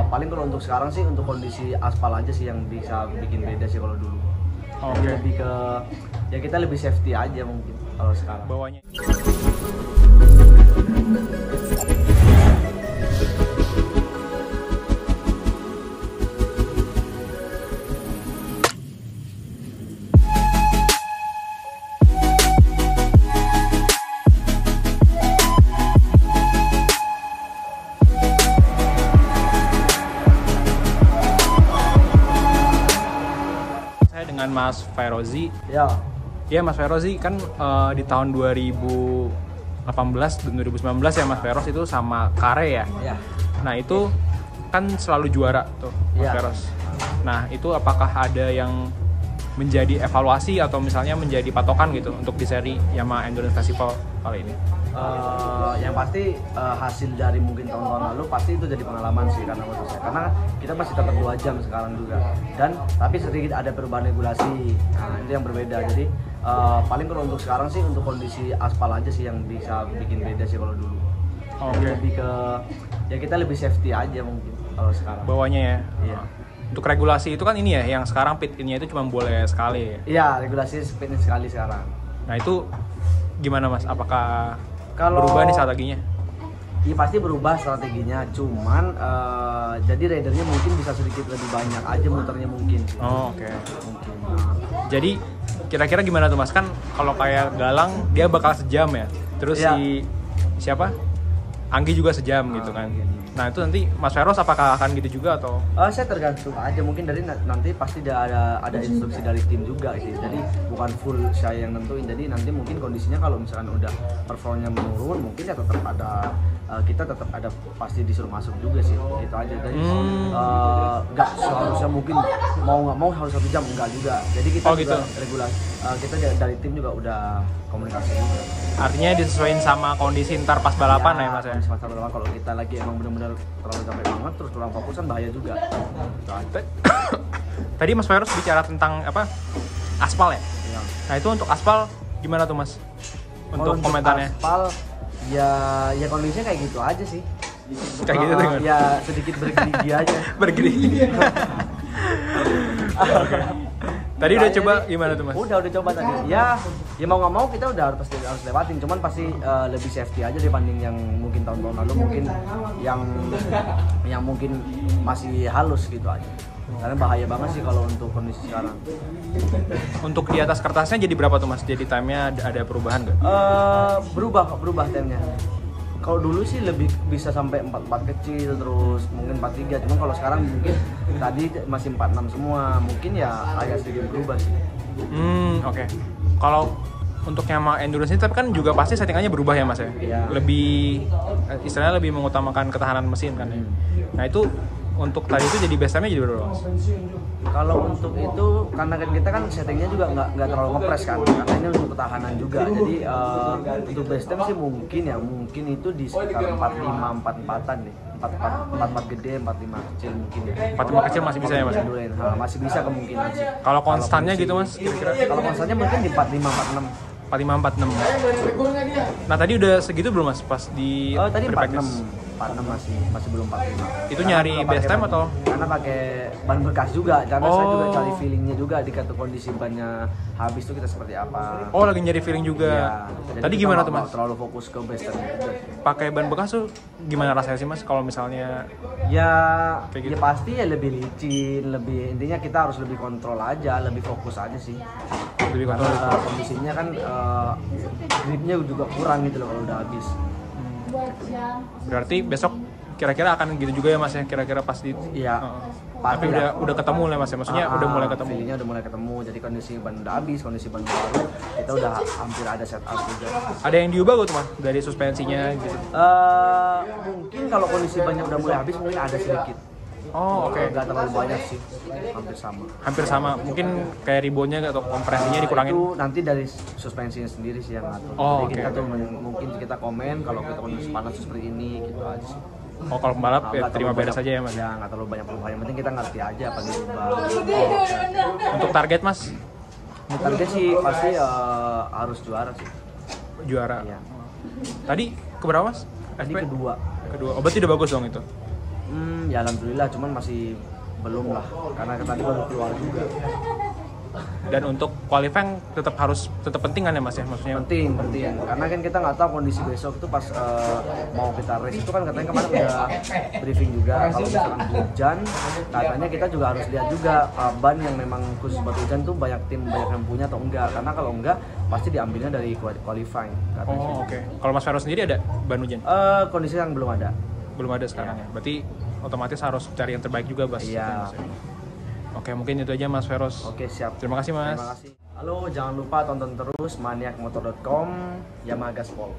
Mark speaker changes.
Speaker 1: Paling kalau untuk sekarang sih untuk kondisi aspal aja sih yang bisa bikin beda sih kalau dulu.
Speaker 2: Oke.
Speaker 1: Lebih ke ya kita lebih safety aja mungkin kalau sekarang.
Speaker 2: Bawahnya. Saya dengan Mas Ferozi.
Speaker 1: Ya,
Speaker 2: Ya Mas Ferozi kan di tahun 2018 dan 2019 ya Mas Feroz itu sama Kare ya.
Speaker 1: ya.
Speaker 2: Nah itu kan selalu juara tuh Mas
Speaker 1: Iya.
Speaker 2: Feroz. Nah itu apakah ada yang menjadi evaluasi atau misalnya menjadi patokan gitu untuk di seri Yamaha Endurance Festival kali ini?
Speaker 1: Yang pasti hasil dari mungkin tahun-tahun lalu pasti itu jadi pengalaman sih karena menurut saya, karena kita masih tetap 2 jam sekarang juga, dan tapi sedikit ada perubahan regulasi. Nah itu yang berbeda. Jadi paling kalau untuk sekarang sih untuk kondisi aspal aja sih yang bisa bikin beda sih kalau dulu.
Speaker 2: Oke.
Speaker 1: Lebih ke ya kita lebih safety aja mungkin kalau sekarang.
Speaker 2: Bawahnya ya.
Speaker 1: Iya.
Speaker 2: Untuk regulasi itu kan ini ya, yang sekarang pit in-nya itu cuma boleh sekali ya.
Speaker 1: Iya, regulasi speednya sekali sekarang.
Speaker 2: Nah itu gimana Mas? Apakah
Speaker 1: Kalau
Speaker 2: berubah nih strateginya?
Speaker 1: iya pasti berubah strateginya, cuman jadi ridernya mungkin bisa sedikit lebih banyak aja muternya mungkin.
Speaker 2: Oh oke.
Speaker 1: Mungkin.
Speaker 2: Jadi kira-kira gimana tuh Mas? Kan kalau kayak Galang dia bakal sejam ya. Terus
Speaker 1: Iya.
Speaker 2: si siapa? Anggi juga sejam gitu kan.
Speaker 1: Iya.
Speaker 2: Nah itu nanti Mas Feroz apakah akan gitu juga atau?
Speaker 1: Saya tergantung aja, mungkin dari nanti pasti ada instruksi dari tim juga sih. Jadi bukan full saya yang nentuin. Jadi nanti mungkin kondisinya kalau misalkan udah performanya menurun, mungkin ya tetap ada kita tetap ada pasti disuruh masuk juga sih. Itu aja. Jadi nggak seharusnya mungkin mau nggak mau harus 1 jam, enggak juga. Jadi kita juga
Speaker 2: gitu.
Speaker 1: regulasi. Kita dari tim juga udah komunikasi juga.
Speaker 2: Artinya disesuaikan sama kondisi ntar pas balapan ya Mas ya?
Speaker 1: Kondisi pas balapan, kalau kita lagi emang benar-benar terlalu capek banget terus kurang fokus kan bahaya juga. Itu aja.
Speaker 2: Tadi Mas Feroz bicara tentang apa? Aspal ya?
Speaker 1: Iya.
Speaker 2: Nah itu untuk aspal gimana tuh Mas?
Speaker 1: Kalau
Speaker 2: Untuk komentarnya?
Speaker 1: aspal ya kondisinya kayak gitu aja sih.
Speaker 2: Kayak gitu tuh gimana?
Speaker 1: Ya sedikit bergerigi aja.
Speaker 2: Bergerigi. Tadi udah
Speaker 1: Soalnya
Speaker 2: coba
Speaker 1: ini-
Speaker 2: gimana tuh Mas?
Speaker 1: Udah coba tadi. Ya mau nggak mau kita udah harus lewatin. Cuman pasti lebih safety aja dibanding yang mungkin tahun-tahun lalu, mungkin yang mungkin masih halus gitu aja. Karena bahaya banget sih kalau untuk kondisi sekarang.
Speaker 2: Untuk di atas kertasnya jadi berapa tuh Mas? Jadi time-nya ada perubahan nggak?
Speaker 1: Berubah timenya. Kalau dulu sih lebih bisa sampai 44 kecil, terus mungkin 43. Cuma kalau sekarang mungkin tadi masih 46 semua. Mungkin ya agak sedikit berubah sih.
Speaker 2: Oke. Kalau untuk Yamaha Endurance ini tapi kan juga pasti settingannya berubah ya Mas ya?
Speaker 1: Iya.
Speaker 2: Lebih istilahnya lebih mengutamakan ketahanan mesin kan ya. Nah itu untuk tadi itu jadi base time-nya jadi berapa Mas?
Speaker 1: Kalau untuk itu karena kan kita kan settingnya juga nggak terlalu ngepres kan, karena ini untuk ketahanan juga. Jadi untuk base time sih mungkin itu di sekitar 45 44-an deh. 44 gede, 45 kecil mungkin ya.
Speaker 2: 45 kecil masih bisa ya Mas?
Speaker 1: Masih bisa kemungkinan sih.
Speaker 2: Kalau konstannya
Speaker 1: kondisi-
Speaker 2: gitu Mas kira-kira?
Speaker 1: Kalau konstannya mungkin di 45 46.
Speaker 2: 45 46. Nah tadi udah segitu belum Mas pas di
Speaker 1: Oh tadi
Speaker 2: pre-package?
Speaker 1: 46 masih belum 45.
Speaker 2: Itu
Speaker 1: Karena
Speaker 2: nyari
Speaker 1: nggak pakai
Speaker 2: base time
Speaker 1: ban-
Speaker 2: atau?
Speaker 1: Karena pakai ban bekas juga, karena saya juga
Speaker 2: Oh.
Speaker 1: cari feelingnya juga di kondisi bannya habis tuh kita seperti apa.
Speaker 2: Oh lagi nyari feeling juga.
Speaker 1: Iya. Jadi
Speaker 2: Tadi
Speaker 1: kita
Speaker 2: gimana
Speaker 1: nggak
Speaker 2: tuh
Speaker 1: mau
Speaker 2: Mas?
Speaker 1: terlalu fokus ke base time juga sih.
Speaker 2: Pakai ban bekas tuh gimana rasanya sih Mas? Kalau misalnya
Speaker 1: Ya,
Speaker 2: Kayak
Speaker 1: ya
Speaker 2: gitu.
Speaker 1: pasti ya lebih licin, lebih intinya kita harus lebih kontrol aja, lebih fokus aja sih.
Speaker 2: lebih
Speaker 1: Karena
Speaker 2: kontrol?
Speaker 1: kondisinya kan gripnya juga kurang gitu loh kalau udah habis.
Speaker 2: Berarti besok kira-kira akan gitu juga ya Mas ya? Kira-kira pas di
Speaker 1: Iya.
Speaker 2: Heeh.
Speaker 1: Pasti
Speaker 2: Tapi
Speaker 1: lah.
Speaker 2: udah ketemu lah Mas ya? Maksudnya udah mulai ketemu?
Speaker 1: Feelingnya udah mulai ketemu, jadi kondisi ban udah habis, kondisi ban baru, kita udah hampir ada setup juga.
Speaker 2: Ada yang diubah gak tuh Mas? Dari suspensinya gitu?
Speaker 1: Mungkin kalau kondisi bannya udah mulai habis mungkin ada sedikit.
Speaker 2: Oh oke.
Speaker 1: Nggak terlalu banyak sih, hampir sama.
Speaker 2: Hampir sama. Mungkin kayak ribonnya atau kompresinya dikurangin?
Speaker 1: Itu nanti dari suspensinya sendiri sih yang ngatur.
Speaker 2: Oh,
Speaker 1: Jadi kita
Speaker 2: oke.
Speaker 1: tuh mungkin kita komen kalau kita kondisi panas seperti ini gitu aja sih.
Speaker 2: Oh kalau pembalap ya
Speaker 1: Nggak
Speaker 2: terima
Speaker 1: terlalu
Speaker 2: beres
Speaker 1: banyak-
Speaker 2: aja ya Mas?
Speaker 1: Ya nggak terlalu banyak perubahan, yang penting kita ngerti aja apa diubah.
Speaker 2: Untuk target Mas?
Speaker 1: Target sih pasti harus juara sih.
Speaker 2: Juara?
Speaker 1: Iya.
Speaker 2: Tadi keberapa Mas?
Speaker 1: Ini
Speaker 2: SP?
Speaker 1: kedua.
Speaker 2: Kedua. Oh berarti udah bagus dong itu?
Speaker 1: Ya alhamdulillah, cuman masih belum lah, karena tadi baru keluar juga.
Speaker 2: Dan untuk qualifying tetap penting kan ya Mas ya, maksudnya
Speaker 1: Penting, karena kan kita nggak tahu kondisi besok itu pas mau kita race itu kan katanya kemarin udah briefing juga, kalau misalkan hujan katanya kita juga harus lihat juga ban yang memang khusus buat hujan tuh banyak yang punya atau enggak, karena kalau enggak pasti diambilnya dari qualifying katanya.
Speaker 2: Oh oke. Kalau Mas Vero sendiri ada ban hujan?
Speaker 1: Kondisi yang belum ada
Speaker 2: Sekarang ya, berarti otomatis harus cari yang terbaik juga Mas.
Speaker 1: Iya.
Speaker 2: Oke, mungkin itu aja Mas Veros.
Speaker 1: Oke, siap.
Speaker 2: Terima kasih Mas.
Speaker 1: Terima kasih. Halo, jangan lupa tonton terus maniakmotor.com Yamaha Gaspol.